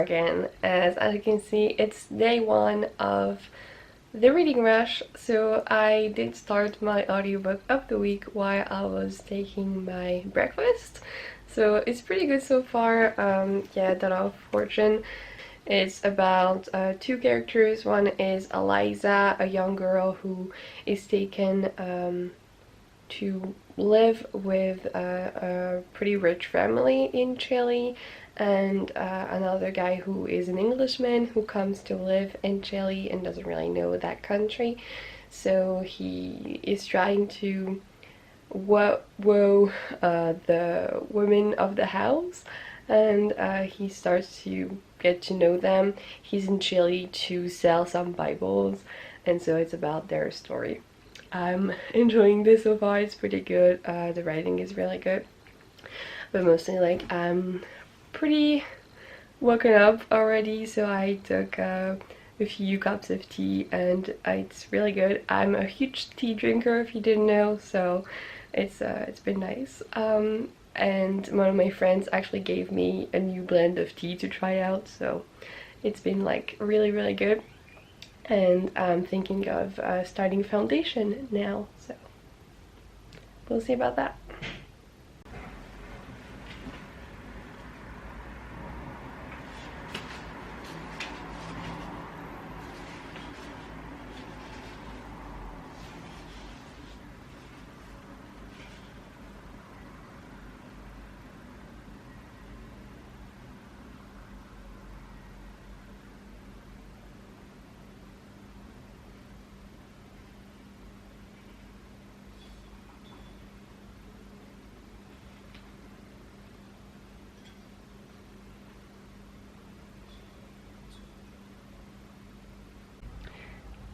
again. As you can see, it's day 1 of the reading rush, so I did start my audiobook of the week while I was taking my breakfast. So it's pretty good so far. Yeah, Daughter of Fortune. It's about 2 characters. One is Eliza, a young girl who is taken to live with a pretty rich family in Chile, and another guy who is an Englishman who comes to live in Chile and doesn't really know that country. So he is trying to woo the women of the house, and he starts to get to know them. He's in Chile to sell some Bibles, and so it's about their story. I'm enjoying this so far. It's pretty good. The writing is really good, but mostly like I'm pretty woken up already, so I took a few cups of tea and it's really good. I'm a huge tea drinker, if you didn't know, so it's been nice. And one of my friends actually gave me a new blend of tea to try out, so it's been like really good. And I'm thinking of starting foundation now, so we'll see about that.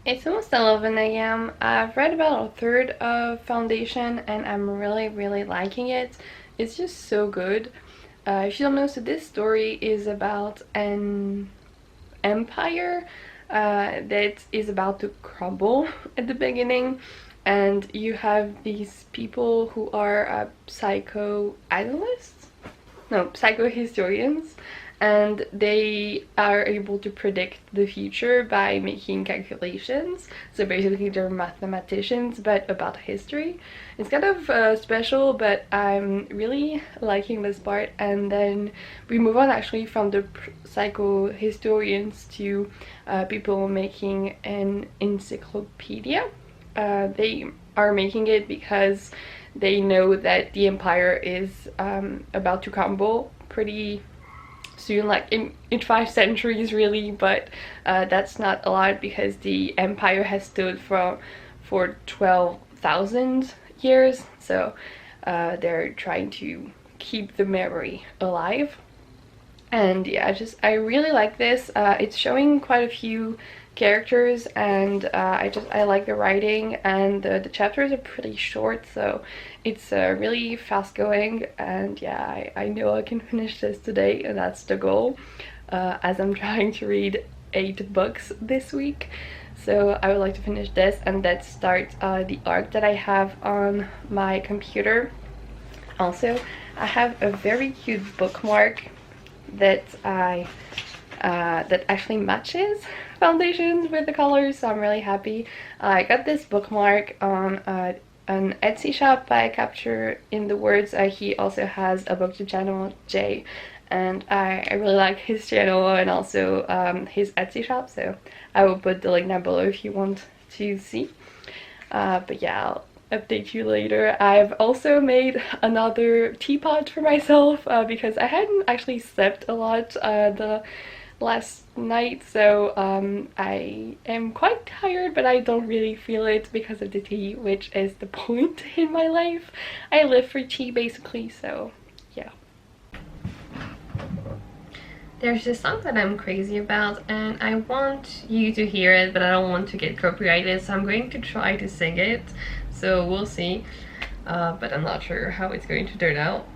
It's almost 11 a.m. I've read about a third of foundation and I'm really liking it. It's just so good. If you don't know, so this story is about an empire that is about to crumble at the beginning, and you have these people who are psychoanalysts? No, psychohistorians, and they are able to predict the future by making calculations. So basically they're mathematicians but about history. It's kind of special, but I'm really liking this part. And then we move on actually from the psychohistorians to people making an encyclopedia. They are making it because they know that the empire is about to crumble pretty soon, like in 5 centuries really, but that's not a lot because the empire has stood for 12,000 years, so they're trying to keep the memory alive. And yeah, I really like this. It's showing quite a few characters, and I like the writing, and the chapters are pretty short, so it's really fast going. And yeah, I know I can finish this today, and that's the goal, as I'm trying to read 8 books this week. So I would like to finish this and then start the arc that I have on my computer. Also, I have a very cute bookmark that that actually matches foundations with the colors, so I'm really happy. I got this bookmark on an Etsy shop by Capture in the Words. He also has a booktube channel, Jay, and I really like his channel and also his Etsy shop, so I will put the link down below if you want to see. But yeah, I'll update you later. I've also made another teapot for myself because I hadn't actually slept a lot the last night, so I am quite tired, but I don't really feel it because of the tea, which is the point in my life. I live for tea basically, so yeah. There's this song that I'm crazy about and I want you to hear it, but I don't want to get copyrighted, so I'm going to try to sing it, so we'll see, but I'm not sure how it's going to turn out.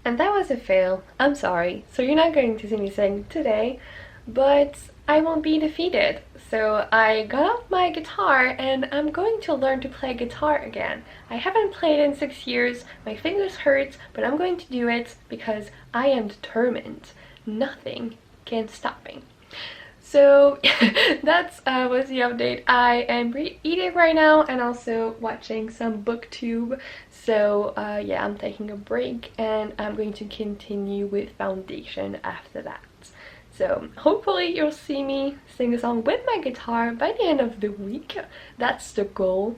And that was a fail. I'm sorry. So you're not going to see me sing today, but I won't be defeated. So I got out my guitar and I'm going to learn to play guitar again. I haven't played in 6 years, my fingers hurt, but I'm going to do it because I am determined. nothing can stop me. So that's was the update. I am eating right now and also watching some booktube. So yeah, I'm taking a break and I'm going to continue with foundation after that. So hopefully you'll see me sing a song with my guitar by the end of the week. That's the goal.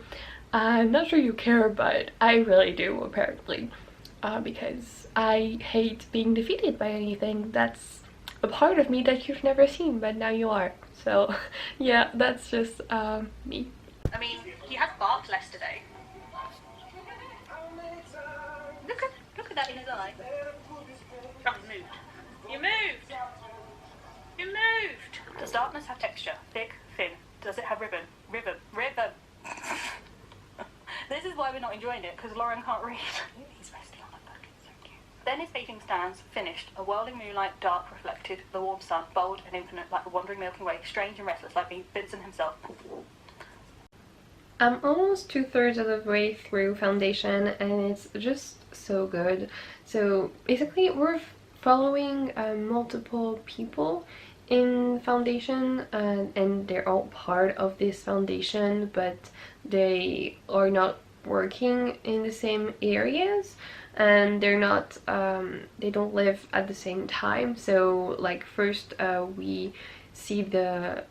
I'm not sure you care, but I really do, apparently. Because I hate being defeated by anything. That's a part of me that you've never seen, but now you are. So yeah, that's just me. I mean, he has barked less today. Look at that in his eye. Oh, you moved. You moved! You moved! Does darkness have texture? Thick? Thin? Does it have ribbon? Ribbon. This is why we're not enjoying it, because Lauren can't read. He's resting on a book, it's so cute. Then his bathing stands, finished. A whirling moonlight, dark, reflected, the warm sun, bold and infinite, like the wandering Milky Way, strange and restless, like Vincent himself. I'm almost 2/3 of the way through foundation and it's just so good. So basically we're following multiple people in foundation and they're all part of this foundation, but they are not working in the same areas and they're not they don't live at the same time. So like first we see the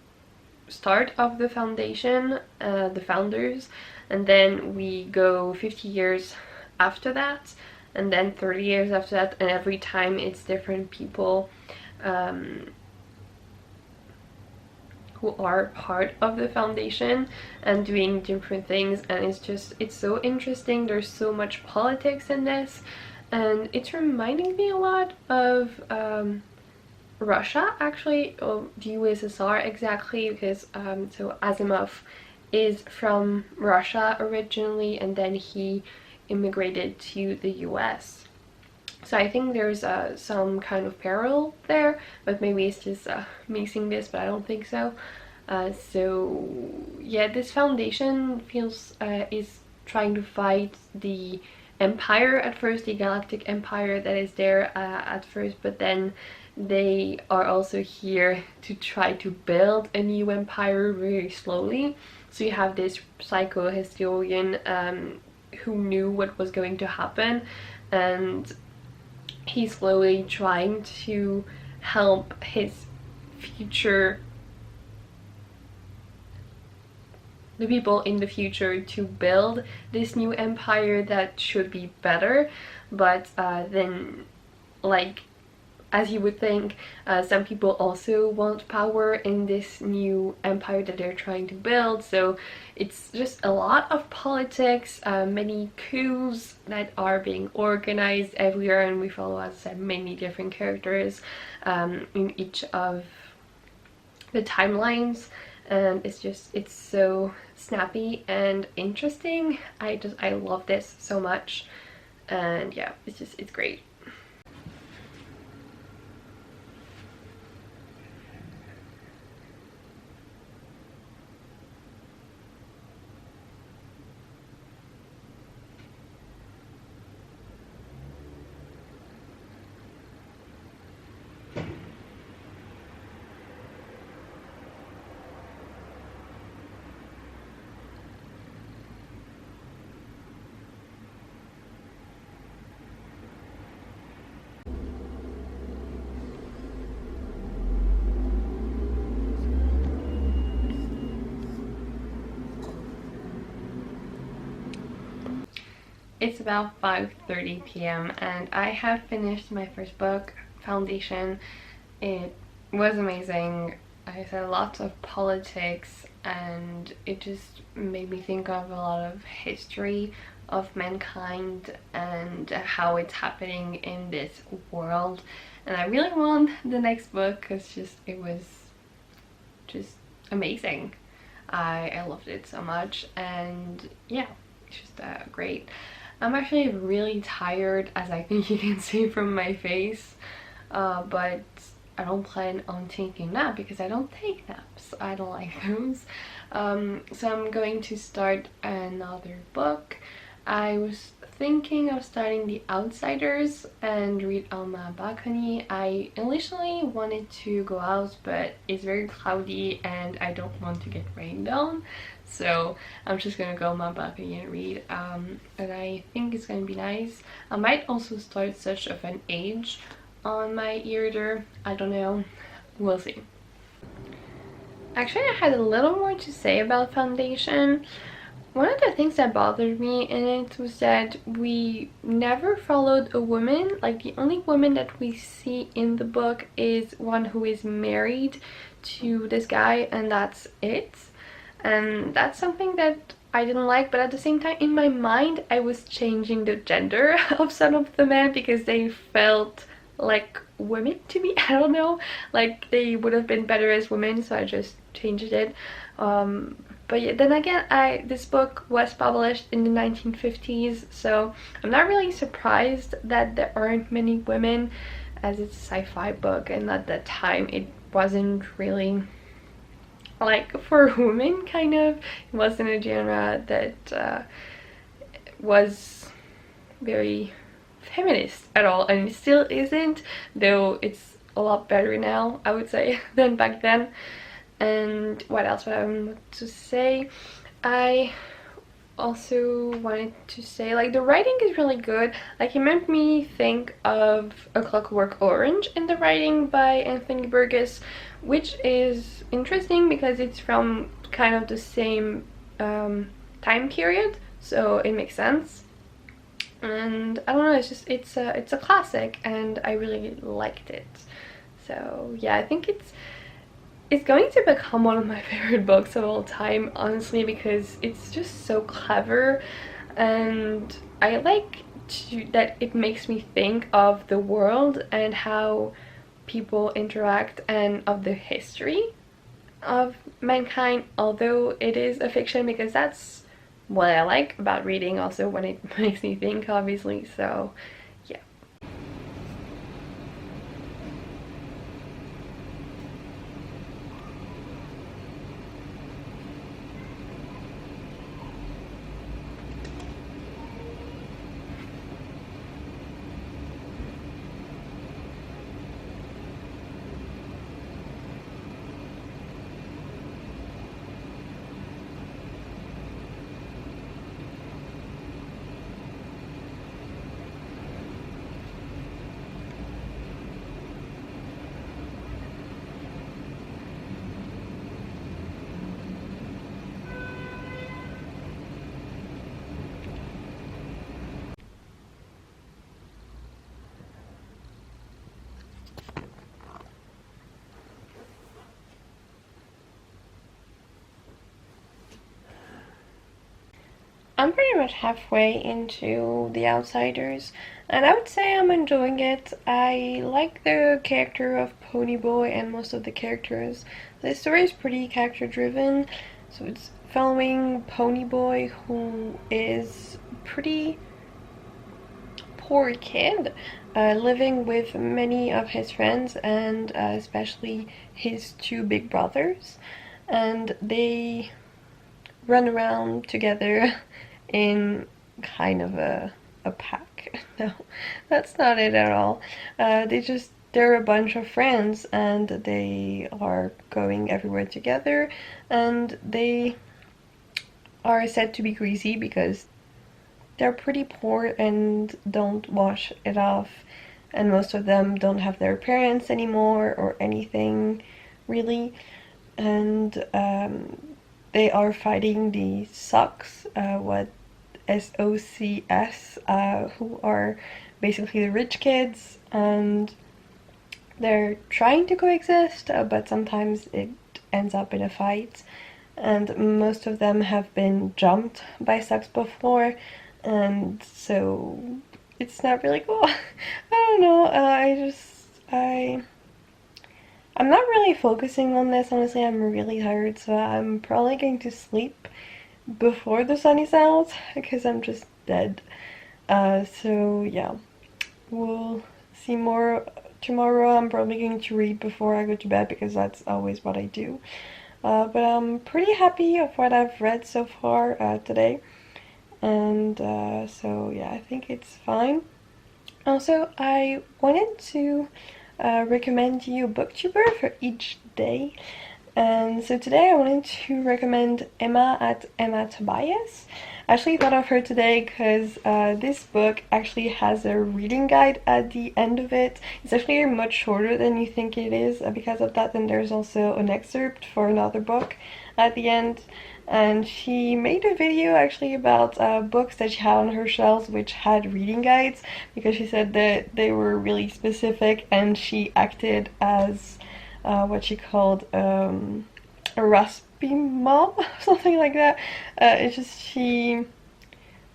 start of the foundation, the founders, and then we go 50 years after that and then 30 years after that, and every time it's different people who are part of the foundation and doing different things, and it's so interesting. There's so much politics in this and it's reminding me a lot of Russia, actually, or the USSR exactly, because so Asimov is from Russia originally and then he immigrated to the US. So I think there's some kind of parallel there, but maybe it's just me seeing this, but I don't think so. So yeah, this foundation feels is trying to fight the empire at first, the galactic empire that is there at first, but then they are also here to try to build a new empire very slowly. So you have this psycho-historian who knew what was going to happen, and he's slowly trying to help his future, the people in the future, to build this new empire that should be better. But then, like, as you would think, some people also want power in this new empire that they're trying to build. So it's just a lot of politics, many coups that are being organized everywhere, and we follow, as I said, many different characters in each of the timelines, and it's so snappy and interesting. I love this so much, and yeah, it's great. It's about 5:30 p.m. and I have finished my first book, Foundation. It was amazing. I said lots of politics and it just made me think of a lot of history of mankind and how it's happening in this world. And I really want the next book because it was just amazing. I loved it so much, and yeah, it's just great. I'm actually really tired, as I think you can see from my face, but I don't plan on taking a nap because I don't take naps. I don't like those. So I'm going to start another book. I was thinking of starting The Outsiders and read on my balcony. I initially wanted to go out, but it's very cloudy and I don't want to get rained on, so I'm just gonna go on my balcony and read, and I think it's gonna be nice. I might also start Such of an Age on my e-reader, I don't know, we'll see. Actually, I had a little more to say about Foundation. One of the things that bothered me in it was that we never followed a woman. Like, the only woman that we see in the book is one who is married to this guy, and that's it. And that's something that I didn't like, but at the same time, in my mind, I was changing the gender of some of the men because they felt like women to me. I don't know, like they would have been better as women, so I just changed it. But yeah, then again, this book was published in the 1950s, so I'm not really surprised that there aren't many women, as it's a sci-fi book, and at that time it wasn't really like for women, kind of. It wasn't a genre that was very feminist at all, and it still isn't, though it's a lot better now, I would say, than back then. And what else would I want to say? I also wanted to say, like, the writing is really good. Like, it made me think of A Clockwork Orange in the writing by Anthony Burgess, which is interesting because it's from kind of the same time period, so it makes sense. And I don't know, it's just it's a classic and I really liked it. So yeah, I think it's going to become one of my favorite books of all time, honestly, because it's just so clever, and I like that it makes me think of the world and how people interact and of the history of mankind, although it is a fiction, because that's what I like about reading also, when it makes me think, obviously. So yeah. I'm pretty much halfway into The Outsiders, and I would say I'm enjoying it. I like the character of Ponyboy and most of the characters. The story is pretty character driven, so it's following Ponyboy, who is pretty poor kid, living with many of his friends, and especially his two big brothers, and they run around together in kind of a pack. No, that's not it at all. They're a bunch of friends and they are going everywhere together, and they are said to be greasy because they're pretty poor and don't wash it off, and most of them don't have their parents anymore or anything really, and they are fighting the Socs, SOCS, who are basically the rich kids, and they're trying to coexist, but sometimes it ends up in a fight, and most of them have been jumped by Socs before, and so it's not really cool. I don't know, I'm not really focusing on this, honestly. I'm really tired, so I'm probably going to sleep before the sun is out because I'm just dead. So yeah, we'll see more tomorrow. I'm probably going to read before I go to bed because that's always what I do. But I'm pretty happy of what I've read so far today. and so yeah, I think it's fine. Also, I wanted to recommend you a booktuber for each day. And so today I wanted to recommend Emma at Emma Tobias. I actually thought of her today because this book actually has a reading guide at the end of it. It's actually much shorter than you think it is because of that, and there's also an excerpt for another book at the end. And she made a video actually about books that she had on her shelves which had reading guides, because she said that they were really specific, and she acted as what she called a raspy mom, something like that. It's just she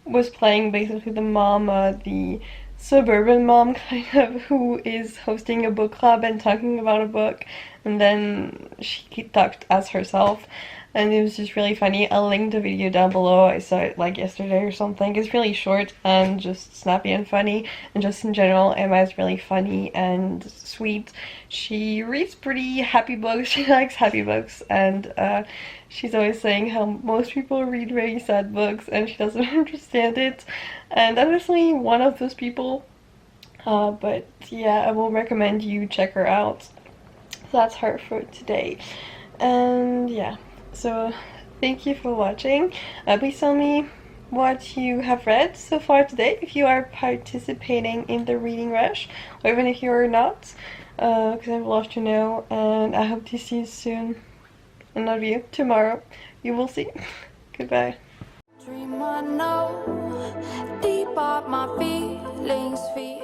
was playing basically the mom, the suburban mom kind of, who is hosting a book club and talking about a book, and then she talked as herself. And it was just really funny. I'll link the video down below. I saw it like yesterday or something. It's really short and just snappy and funny, and just in general Emma is really funny and sweet. She reads pretty happy books. She likes happy books, and she's always saying how most people read very sad books and she doesn't understand it, and I'm definitely one of those people. But yeah, I will recommend you check her out. So that's her for today. And yeah, so thank you for watching. Please tell me what you have read so far today, if you are participating in the reading rush, or even if you're not, because I'd love to know. And I hope to see you soon. And love you tomorrow. You will see. Goodbye. Dream I know, deep up my feelings feel